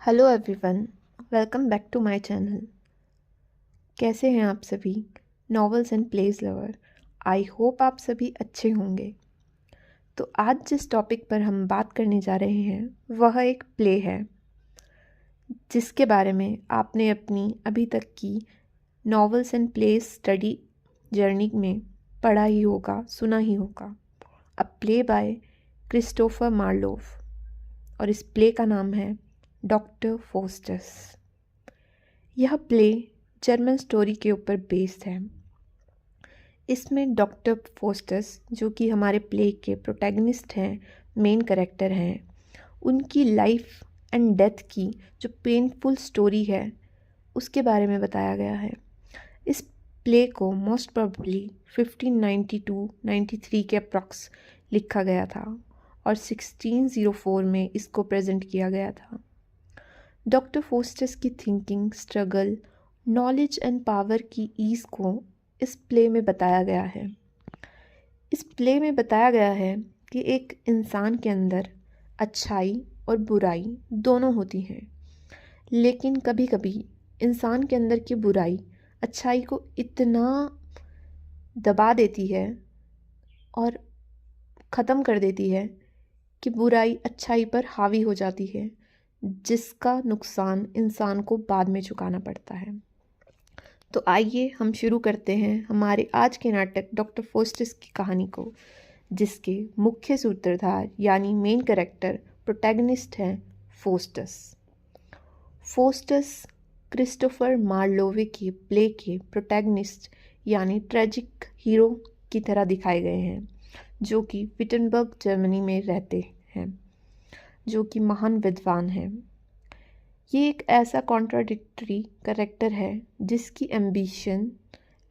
Hello everyone, welcome back to my channel. कैसे हैं आप सभी novels and place lover. I hope आप सभी अच्छे होंगे। तो आज जिस टॉपिक पर हम बात करने जा रहे हैं वह एक प्ले है जिसके बारे में आपने अपनी अभी तक की novels and place study journey में पढ़ा ही होगा, सुना ही होगा। अ प्ले बाय क्रिस्टोफर मार्लोव और इस प्ले का नाम है डॉक्टर फोस्टस। यह प्ले जर्मन स्टोरी के ऊपर बेस्ड है। इसमें डॉक्टर फोस्टस जो कि हमारे प्ले के प्रोटैगनिस्ट हैं, मेन कैरेक्टर हैं, उनकी लाइफ एंड डेथ की जो पेनफुल स्टोरी है उसके बारे में बताया गया है। इस प्ले को मोस्ट प्रोबेबली 1592-93 के अप्रॉक्स लिखा गया था और 1604 में इसको प्रेजेंट किया गया था। डॉक्टर फोस्टस की thinking, struggle, knowledge and power की ईज़ को इस प्ले में बताया गया है। इस प्ले में बताया गया है कि एक इंसान के अंदर अच्छाई और बुराई दोनों होती हैं, लेकिन कभी कभी इंसान के अंदर की बुराई अच्छाई को इतना दबा देती है और ख़त्म कर देती है कि बुराई अच्छाई पर हावी हो जाती है, जिसका नुकसान इंसान को बाद में चुकाना पड़ता है। तो आइए हम शुरू करते हैं हमारे आज के नाटक डॉक्टर फोस्टस की कहानी को, जिसके मुख्य सूत्रधार यानी मेन कैरेक्टर प्रोटैगनिस्ट हैं फोस्टस। फोस्टस क्रिस्टोफर मार्लोवे के प्ले के प्रोटैगनिस्ट यानी ट्रेजिक हीरो की तरह दिखाए गए हैं, जो कि विटनबर्ग जर्मनी में रहते हैं, जो कि महान विद्वान हैं। ये एक ऐसा कॉन्ट्राडिक्टरी कैरेक्टर है जिसकी एम्बिशन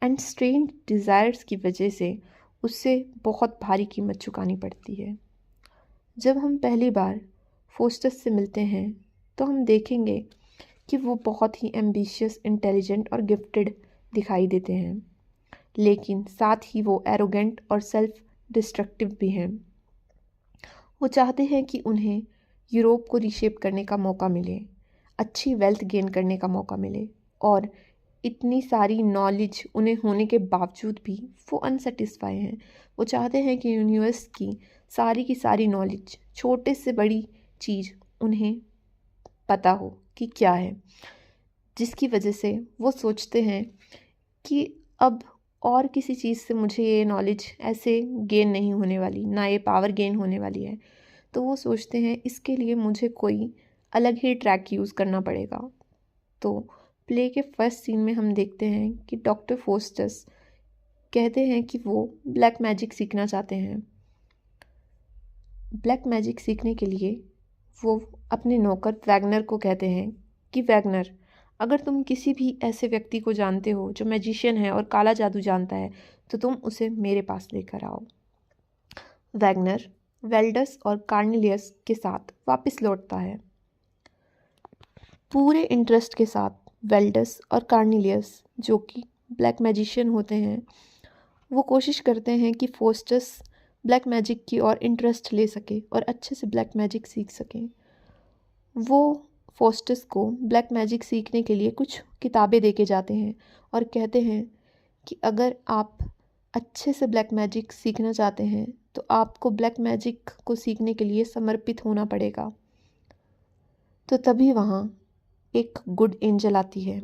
एंड स्ट्रेंज डिज़ायर्स की वजह से उसे बहुत भारी कीमत चुकानी पड़ती है। जब हम पहली बार फोस्टस से मिलते हैं तो हम देखेंगे कि वो बहुत ही एम्बिशियस, इंटेलिजेंट और गिफ्टेड दिखाई देते हैं, लेकिन साथ ही वो एरोगेंट और सेल्फ डिस्ट्रक्टिव भी हैं। वो चाहते हैं कि उन्हें यूरोप को रीशेप करने का मौका मिले, अच्छी वेल्थ गेन करने का मौका मिले, और इतनी सारी नॉलेज उन्हें होने के बावजूद भी वो अनसेटिस्फाई हैं। वो चाहते हैं कि यूनिवर्स की सारी नॉलेज, छोटे से बड़ी चीज़ उन्हें पता हो कि क्या है, जिसकी वजह से वो सोचते हैं कि अब और किसी चीज़ से मुझे ये नॉलेज ऐसे गेन नहीं होने वाली, ना ये पावर गेन होने वाली है। तो वो सोचते हैं इसके लिए मुझे कोई अलग ही ट्रैक यूज़ करना पड़ेगा। तो प्ले के फर्स्ट सीन में हम देखते हैं कि डॉक्टर फोस्टस कहते हैं कि वो ब्लैक मैजिक सीखना चाहते हैं। ब्लैक मैजिक सीखने के लिए वो अपने नौकर वैगनर को कहते हैं कि वैगनर, अगर तुम किसी भी ऐसे व्यक्ति को जानते हो जो मैजिशियन है और काला जादू जानता है तो तुम उसे मेरे पास लेकर आओ। वैगनर वेल्डस और कार्नेलियस के साथ वापस लौटता है। पूरे इंटरेस्ट के साथ वेल्डस और कार्नेलियस, जो कि ब्लैक मैजिशियन होते हैं, वो कोशिश करते हैं कि फोस्टस ब्लैक मैजिक की और इंटरेस्ट ले सके और अच्छे से ब्लैक मैजिक सीख सकें। वो फोस्टस को ब्लैक मैजिक सीखने के लिए कुछ किताबें दे के जाते हैं और कहते हैं कि अगर आप अच्छे से ब्लैक मैजिक सीखना चाहते हैं तो आपको ब्लैक मैजिक को सीखने के लिए समर्पित होना पड़ेगा। तो तभी वहाँ एक गुड एंजल आती है,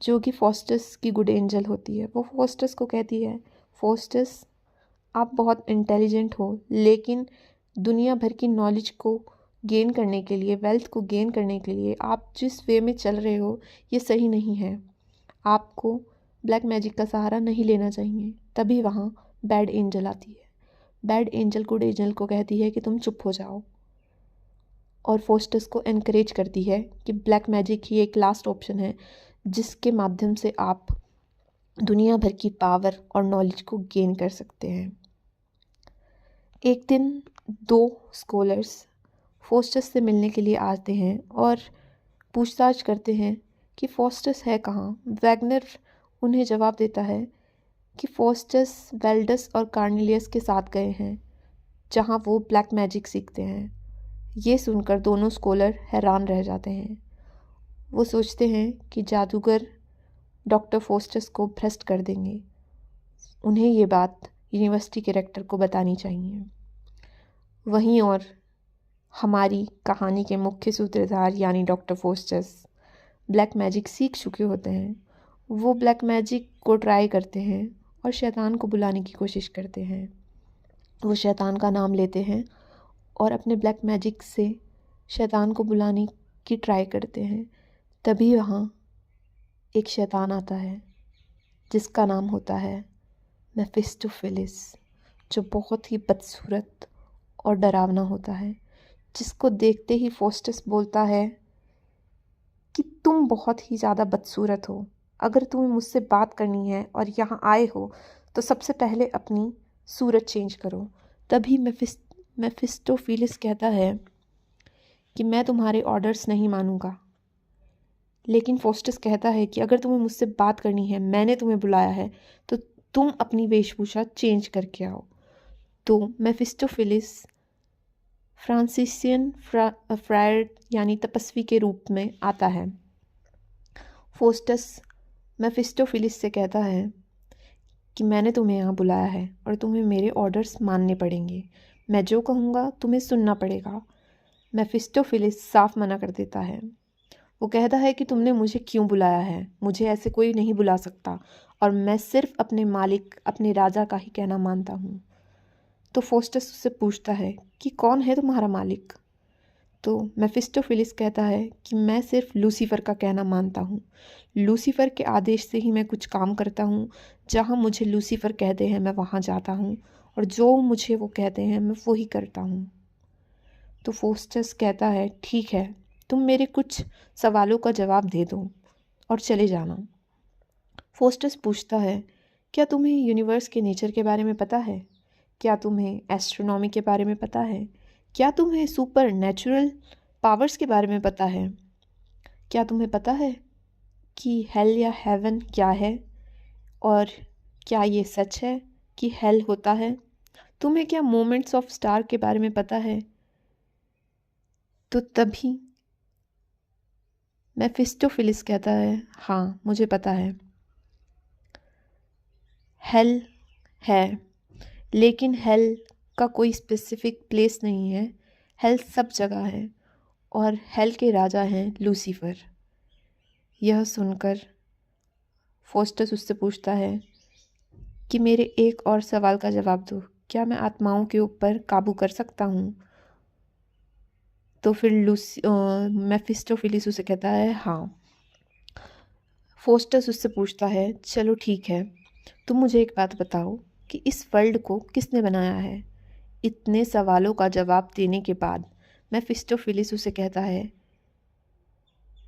जो कि फोस्टस की गुड एंजल होती है। वो फोस्टस को कहती है, फोस्टस, आप बहुत इंटेलिजेंट हो, लेकिन दुनिया भर की नॉलेज को गेन करने के लिए, वेल्थ को गेन करने के लिए आप जिस वे में चल रहे हो ये सही नहीं है। आपको ब्लैक मैजिक का सहारा नहीं लेना चाहिए। तभी वहाँ बैड एंजल आती है। बैड एंजल गुड एंजल को कहती है कि तुम चुप हो जाओ, और फोस्टस को एनकरेज करती है कि ब्लैक मैजिक ही एक लास्ट ऑप्शन है जिसके माध्यम से आप दुनिया भर की पावर और नॉलेज को गेन कर सकते हैं। एक दिन दो स्कॉलर्स फोस्टस से मिलने के लिए आते हैं और पूछताछ करते हैं कि फोस्टस है कहाँ। वैगनर उन्हें जवाब देता है कि फोस्टस वेल्डस और कार्नेलियस के साथ गए हैं, जहाँ वो ब्लैक मैजिक सीखते हैं। ये सुनकर दोनों स्कॉलर हैरान रह जाते हैं। वो सोचते हैं कि जादूगर डॉक्टर फोस्टस को भ्रष्ट कर देंगे। उन्हें ये बात यूनिवर्सिटी के रेक्टर को बतानी चाहिए। वहीं और हमारी कहानी के मुख्य सूत्रधार यानी डॉक्टर फोस्टस ब्लैक मैजिक सीख चुके होते हैं। वो ब्लैक मैजिक को ट्राई करते हैं और शैतान को बुलाने की कोशिश करते हैं। वो शैतान का नाम लेते हैं और अपने ब्लैक मैजिक से शैतान को बुलाने की ट्राई करते हैं। तभी वहाँ एक शैतान आता है जिसका नाम होता है मेफिस्टोफेलिस, जो बहुत ही बदसूरत और डरावना होता है, जिसको देखते ही फोस्टस बोलता है कि तुम बहुत ही ज़्यादा बदसूरत हो। अगर तुम्हें मुझसे बात करनी है और यहाँ आए हो तो सबसे पहले अपनी सूरत चेंज करो। तभी मेफिस्टोफेलिस कहता है कि मैं तुम्हारे ऑर्डर्स नहीं मानूंगा। लेकिन फोस्टस कहता है कि अगर तुम्हें मुझसे बात करनी है, मैंने तुम्हें बुलाया है, तो तुम अपनी वेशभूषा चेंज करके आओ। तो मेफिस्टोफेलिस फ्रांसिसियन फ्रायर यानी तपस्वी के रूप में आता है। फोस्टस मेफिस्टोफेलिस से कहता है कि मैंने तुम्हें यहाँ बुलाया है और तुम्हें मेरे ऑर्डर्स मानने पड़ेंगे। मैं जो कहूँगा तुम्हें सुनना पड़ेगा। मेफिस्टोफेलिस साफ मना कर देता है। वो कहता है कि तुमने मुझे क्यों बुलाया है, मुझे ऐसे कोई नहीं बुला सकता और मैं सिर्फ अपने मालिक, अपने राजा का ही कहना मानता हूँ। तो फोस्टस उससे पूछता है कि कौन है तुम्हारा मालिक? तो मेफिस्टोफेलिस कहता है कि मैं सिर्फ लूसीफर का कहना मानता हूँ। लूसीफर के आदेश से ही मैं कुछ काम करता हूँ। जहाँ मुझे लूसीफर कहते हैं मैं वहाँ जाता हूँ और जो मुझे वो कहते हैं मैं वो ही करता हूँ। तो फोस्टस कहता है ठीक है, तुम मेरे कुछ सवालों का जवाब दे दो और चले जाना। फोस्टस पूछता है क्या तुम्हें यूनिवर्स के नेचर के बारे में पता है? क्या तुम्हें एस्ट्रोनॉमी के बारे में पता है? क्या तुम्हें सुपर नेचुरल पावर्स के बारे में पता है? क्या तुम्हें पता है कि हेल या हेवन क्या है और क्या ये सच है कि हेल होता है? तुम्हें क्या मोमेंट्स ऑफ स्टार के बारे में पता है? तो तभी मेफिस्टोफेलिस कहता है हाँ, मुझे पता है। हेल है, लेकिन हेल का कोई स्पेसिफिक प्लेस नहीं है। हेल सब जगह है और हेल के राजा हैं लूसीफर। यह सुनकर फोस्टस उससे पूछता है कि मेरे एक और सवाल का जवाब दो, क्या मैं आत्माओं के ऊपर काबू कर सकता हूँ? तो फिर मेफिस्टोफेलिस उसे कहता है हाँ। फोस्टस उससे पूछता है चलो ठीक है, तुम मुझे एक बात बताओ कि इस वर्ल्ड को किसने बनाया है? इतने सवालों का जवाब देने के बाद मेफिस्टोफेलिस उसे कहता है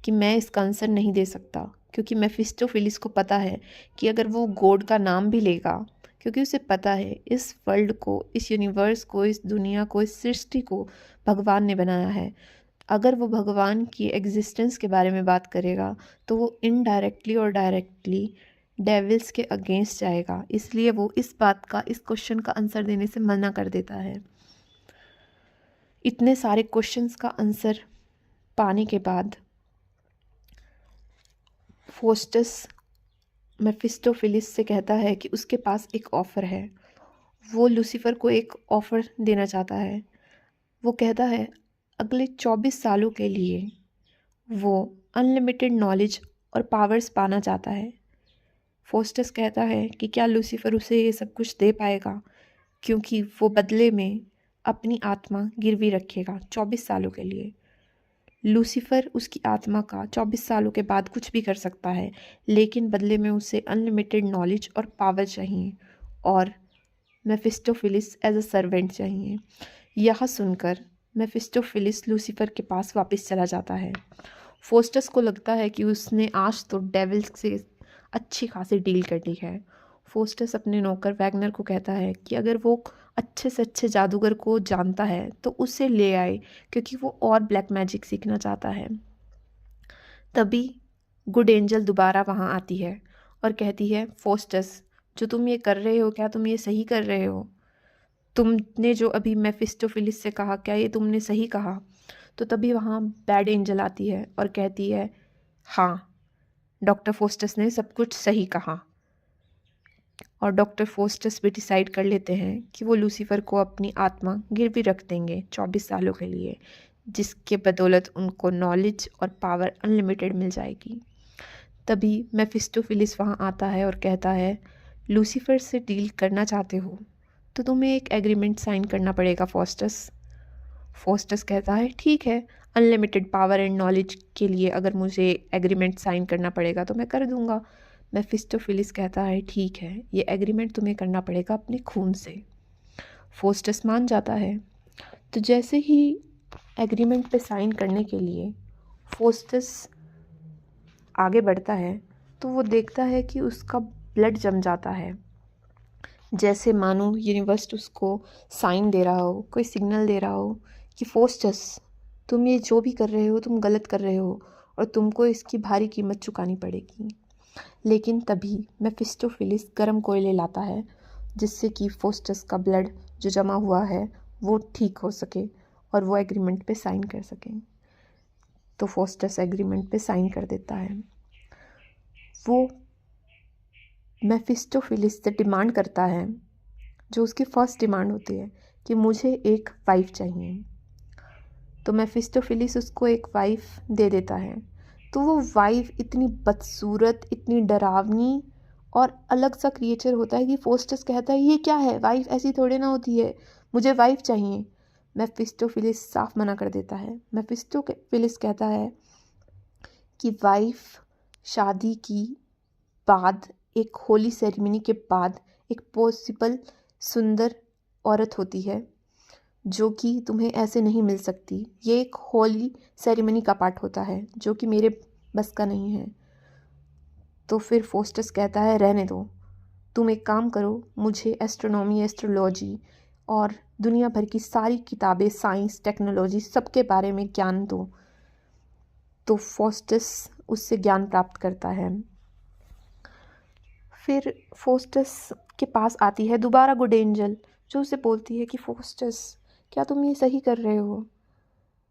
कि मैं इसका आंसर नहीं दे सकता, क्योंकि मेफिस्टोफेलिस को पता है कि अगर वो गॉड का नाम भी लेगा, क्योंकि उसे पता है इस वर्ल्ड को, इस यूनिवर्स को, इस दुनिया को, इस सृष्टि को भगवान ने बनाया है। अगर वो भगवान की एग्जिस्टेंस के बारे में बात करेगा तो वो इनडायरेक्टली और डायरेक्टली डेविल्स के अगेंस्ट जाएगा। इसलिए वो इस बात का, इस क्वेश्चन का आंसर देने से मना कर देता है। इतने सारे क्वेश्चंस का आंसर पाने के बाद फोस्टस मेफिस्टोफेलिस से कहता है कि उसके पास एक ऑफ़र है। वो लूसीफर को एक ऑफ़र देना चाहता है। वो कहता है अगले 24 सालों के लिए वो अनलिमिटेड नॉलेज और पावर्स पाना चाहता है। फोस्टस कहता है कि क्या लूसीफर उसे ये सब कुछ दे पाएगा, क्योंकि वो बदले में अपनी आत्मा गिरवी रखेगा 24 सालों के लिए। लूसीफर उसकी आत्मा का 24 सालों के बाद कुछ भी कर सकता है, लेकिन बदले में उसे अनलिमिटेड नॉलेज और पावर चाहिए और मेफिस्टोफेलिस एज अ सर्वेंट चाहिए। यह सुनकर मेफिस्टोफेलिस लूसीफर के पास वापस चला जाता है। फोस्टस को लगता है कि उसने आज तो डेविल से अच्छी खासी डील कर ली है। फोस्टस अपने नौकर वैगनर को कहता है कि अगर वो अच्छे से अच्छे जादूगर को जानता है तो उसे ले आए, क्योंकि वो और ब्लैक मैजिक सीखना चाहता है। तभी गुड एंजल दोबारा वहाँ आती है और कहती है फोस्टस, जो तुम ये कर रहे हो, क्या तुम ये सही कर रहे हो? तुमने जो अभी मेफिस्टोफेलिस से कहा, क्या ये तुमने सही कहा? तो तभी वहाँ बैड एंजल आती है और कहती है हाँ, डॉक्टर फोस्टस ने सब कुछ सही कहा। और डॉक्टर फोस्टस भी डिसाइड कर लेते हैं कि वो लूसीफर को अपनी आत्मा गिरवी रख देंगे 24 सालों के लिए, जिसके बदौलत उनको नॉलेज और पावर अनलिमिटेड मिल जाएगी। तभी मेफिस्टोफिलिस वहाँ आता है और कहता है, लूसीफर से डील करना चाहते हो तो तुम्हें एक एग्रीमेंट साइन करना पड़ेगा फोस्टस। फोस्टस कहता है ठीक है, अनलिमिटेड पावर एंड नॉलेज के लिए अगर मुझे एग्रीमेंट साइन करना पड़ेगा तो मैं कर दूंगा। मेफिस्टोफिलिस कहता है ठीक है, ये एग्रीमेंट तुम्हें करना पड़ेगा अपने खून से। फोस्टस मान जाता है। तो जैसे ही एग्रीमेंट पे साइन करने के लिए फोस्टस आगे बढ़ता है तो वो देखता है कि उसका ब्लड जम जाता है, जैसे मानो यूनिवर्स उसको साइन दे रहा हो, कोई सिग्नल दे रहा हो कि फोस्टस तुम ये जो भी कर रहे हो तुम गलत कर रहे हो और तुमको इसकी भारी कीमत चुकानी पड़ेगी। लेकिन तभी मेफिस्टोफिलिस गर्म कोयले लाता है जिससे कि फोस्टस का ब्लड जो जमा हुआ है वो ठीक हो सके और वो एग्रीमेंट पे साइन कर सकें। तो फोस्टस एग्रीमेंट पे साइन कर देता है। वो मेफिस्टोफिलिस से डिमांड करता है, जो उसकी फर्स्ट डिमांड होती है कि मुझे एक वाइफ चाहिए। तो मेफिस्टोफिलिस उसको एक वाइफ दे देता है। तो वो वाइफ इतनी बदसूरत, इतनी डरावनी और अलग सा क्रिएचर होता है कि फोस्टस कहता है ये क्या है, वाइफ ऐसी थोड़ी ना होती है, मुझे वाइफ चाहिए। मेफिस्टोफिलिस साफ मना कर देता है। मेफिस्टोफिलिस कहता है कि वाइफ शादी की बाद, एक होली सेरेमनी के बाद एक पॉसिबल सुंदर औरत होती है जो कि तुम्हें ऐसे नहीं मिल सकती। ये एक होली सेरेमनी का पार्ट होता है जो कि मेरे बस का नहीं है। तो फिर फोस्टस कहता है रहने दो, तुम एक काम करो, मुझे एस्ट्रोनॉमी, एस्ट्रोलॉजी और दुनिया भर की सारी किताबें, साइंस, टेक्नोलॉजी सबके बारे में ज्ञान दो। तो फोस्टस उससे ज्ञान प्राप्त करता है। फिर फोस्टस के पास आती है दोबारा गुड एंजल, जो उसे बोलती है कि फोस्टस क्या तुम ये सही कर रहे हो,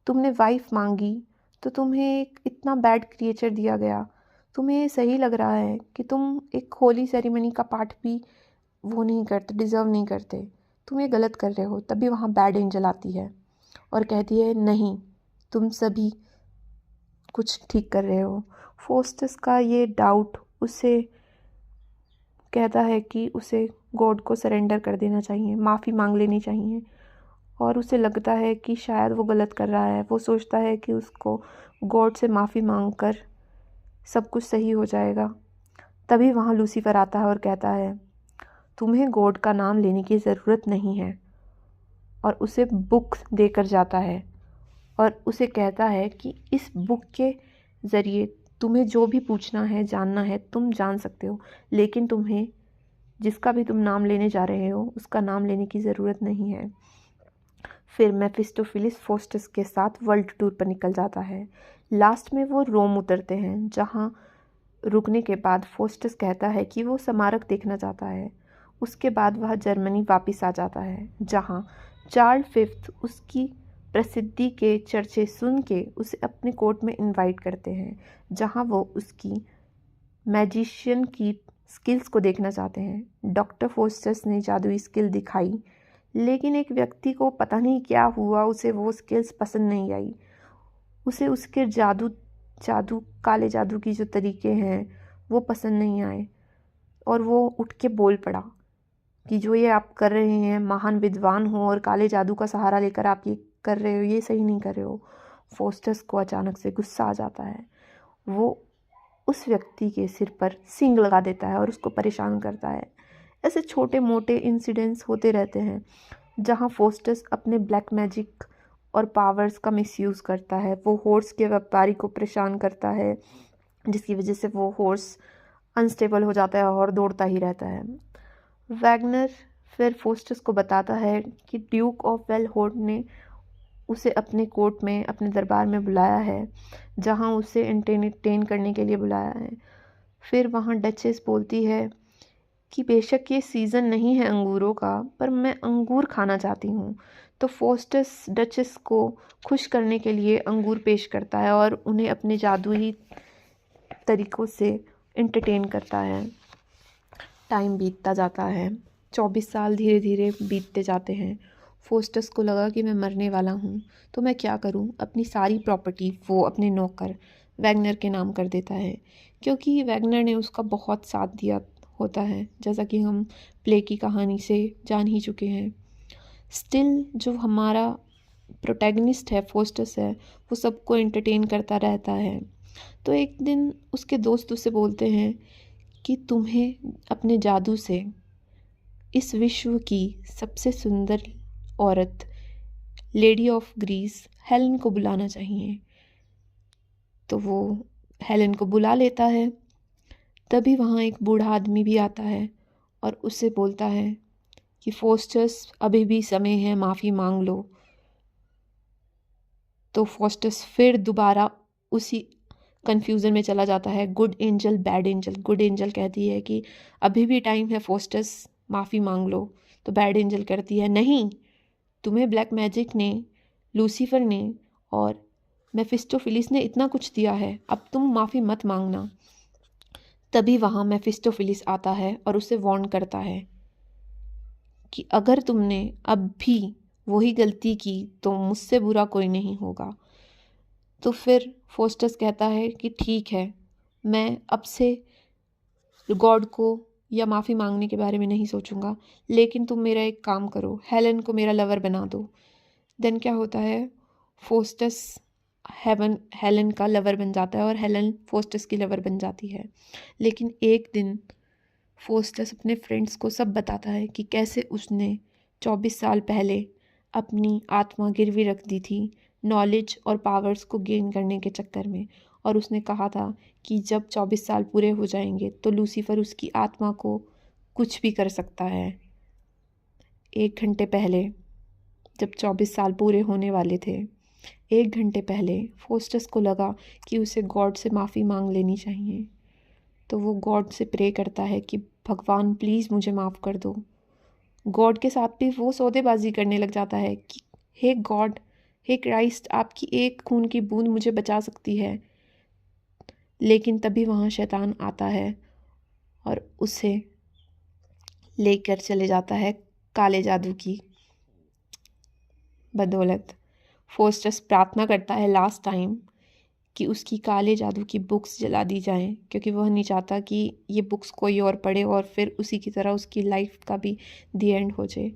तुमने वाइफ मांगी तो तुम्हें एक इतना बैड क्रिएचर दिया गया, तुम्हें ये सही लग रहा है कि तुम एक होली सेरेमनी का पार्ट भी वो नहीं करते, डिज़र्व नहीं करते, तुम ये गलत कर रहे हो। तभी वहाँ बैड एंजल आती है और कहती है नहीं, तुम सभी कुछ ठीक कर रहे हो। फोस्टस का ये डाउट उसे कहता है कि उसे गॉड को सरेंडर कर देना चाहिए, माफ़ी मांग लेनी चाहिए। और उसे लगता है कि शायद वो गलत कर रहा है। वो सोचता है कि उसको गॉड से माफ़ी मांगकर सब कुछ सही हो जाएगा। तभी वहाँ लूसीफर आता है और कहता है तुम्हें गॉड का नाम लेने की ज़रूरत नहीं है, और उसे बुक देकर जाता है और उसे कहता है कि इस बुक के ज़रिए तुम्हें जो भी पूछना है, जानना है, तुम जान सकते हो, लेकिन तुम्हें जिसका भी तुम नाम लेने जा रहे हो उसका नाम लेने की ज़रूरत नहीं है। फिर मेफिस्टोफिलिस फोस्टस के साथ वर्ल्ड टूर पर निकल जाता है। लास्ट में वो रोम उतरते हैं, जहाँ रुकने के बाद फोस्टस कहता है कि वो स्मारक देखना चाहता है। उसके बाद वह जर्मनी वापस आ जाता है, जहाँ चार्ल्स फिफ्थ उसकी प्रसिद्धि के चर्चे सुन के उसे अपने कोर्ट में इनवाइट करते हैं, जहाँ वो उसकी मैजिशियन की स्किल्स को देखना चाहते हैं। डॉक्टर फोस्टस ने जादुई स्किल दिखाई, लेकिन एक व्यक्ति को पता नहीं क्या हुआ, उसे वो स्किल्स पसंद नहीं आई। उसे उसके जादू काले जादू की जो तरीके हैं वो पसंद नहीं आए और वो उठ के बोल पड़ा कि जो ये आप कर रहे हैं, महान विद्वान हो और काले जादू का सहारा लेकर आप ये कर रहे हो, ये सही नहीं कर रहे हो। फोस्टस को अचानक से गुस्सा आ जाता है। वो उस व्यक्ति के सिर पर सींग लगा देता है और उसको परेशान करता है। ऐसे छोटे मोटे इंसिडेंट्स होते रहते हैं जहाँ फोस्टस अपने ब्लैक मैजिक और पावर्स का मिसयूज़ करता है। वो हॉर्स के व्यापारी को परेशान करता है, जिसकी वजह से वो हॉर्स अनस्टेबल हो जाता है और दौड़ता ही रहता है। वैगनर फिर फोस्टस को बताता है कि ड्यूक ऑफ वेलहोर्न ने उसे अपने कोर्ट में, अपने दरबार में बुलाया है, जहाँ उसे एंटरटेन करने के लिए बुलाया है। फिर वहाँ डचेस बोलती है कि बेशक ये सीज़न नहीं है अंगूरों का, पर मैं अंगूर खाना चाहती हूँ। तो फोस्टस डचेस को खुश करने के लिए अंगूर पेश करता है और उन्हें अपने जादुई तरीक़ों से एंटरटेन करता है। टाइम बीतता जाता है, 24 साल धीरे धीरे बीतते जाते हैं। फोस्टस को लगा कि मैं मरने वाला हूँ, तो मैं क्या करूँ। अपनी सारी प्रॉपर्टी वो अपने नौकर वैगनर के नाम कर देता है, क्योंकि वैगनर ने उसका बहुत साथ दिया होता है, जैसा कि हम प्ले की कहानी से जान ही चुके हैं। स्टिल जो हमारा प्रोटैगनिस्ट है, फोस्टस है, वो सबको एंटरटेन करता रहता है। तो एक दिन उसके दोस्त उससे बोलते हैं कि तुम्हें अपने जादू से इस विश्व की सबसे सुंदर औरत लेडी ऑफ ग्रीस हेलन को बुलाना चाहिए। तो वो हेलन को बुला लेता है। तभी वहाँ एक बूढ़ा आदमी भी आता है और उससे बोलता है कि फोस्टस अभी भी समय है, माफ़ी मांग लो। तो फोस्टस फिर दोबारा उसी कन्फ्यूज़न में चला जाता है। Good angel bad angel, good angel कहती है कि अभी भी टाइम है फोस्टस, माफ़ी मांग लो। तो बैड एंजल करती है नहीं, तुम्हें ब्लैक मैजिक ने, लूसीफर ने और मेफिस्टोफिलिस ने इतना कुछ दिया है, अब तुम माफ़ी मत मांगना। तभी वहाँ मेफिस्टोफिलिस आता है और उसे वार्न करता है कि अगर तुमने अब भी वही गलती की तो मुझसे बुरा कोई नहीं होगा। तो फिर फोस्टस कहता है कि ठीक है, मैं अब से गॉड को या माफ़ी मांगने के बारे में नहीं सोचूंगा, लेकिन तुम मेरा एक काम करो, हेलन को मेरा लवर बना दो। देन क्या होता है, फोस्टस हेलन का लवर बन जाता है और हेलन फोस्टस की लवर बन जाती है। लेकिन एक दिन फोस्टस अपने फ्रेंड्स को सब बताता है कि कैसे उसने 24 साल पहले अपनी आत्मा गिरवी रख दी थी नॉलेज और पावर्स को गेन करने के चक्कर में। और उसने कहा था कि जब 24 साल पूरे हो जाएंगे तो लूसीफर उसकी आत्मा को कुछ भी कर सकता है। 1 घंटे पहले, जब 24 साल पूरे होने वाले थे, 1 घंटे पहले फोस्टस को लगा कि उसे गॉड से माफ़ी मांग लेनी चाहिए। तो वो गॉड से प्रे करता है कि भगवान प्लीज़ मुझे माफ़ कर दो। गॉड के साथ भी वो सौदेबाजी करने लग जाता है कि हे गॉड, हे क्राइस्ट, आपकी एक खून की बूंद मुझे बचा सकती है। लेकिन तभी वहाँ शैतान आता है और उसे लेकर चले जाता है काले जादू की बदौलत। फोस्टस प्रार्थना करता है लास्ट टाइम कि उसकी काले जादू की बुक्स जला दी जाएं, क्योंकि वह नहीं चाहता कि ये बुक्स कोई और पढ़े और फिर उसी की तरह उसकी लाइफ का भी दी एंड हो जाए।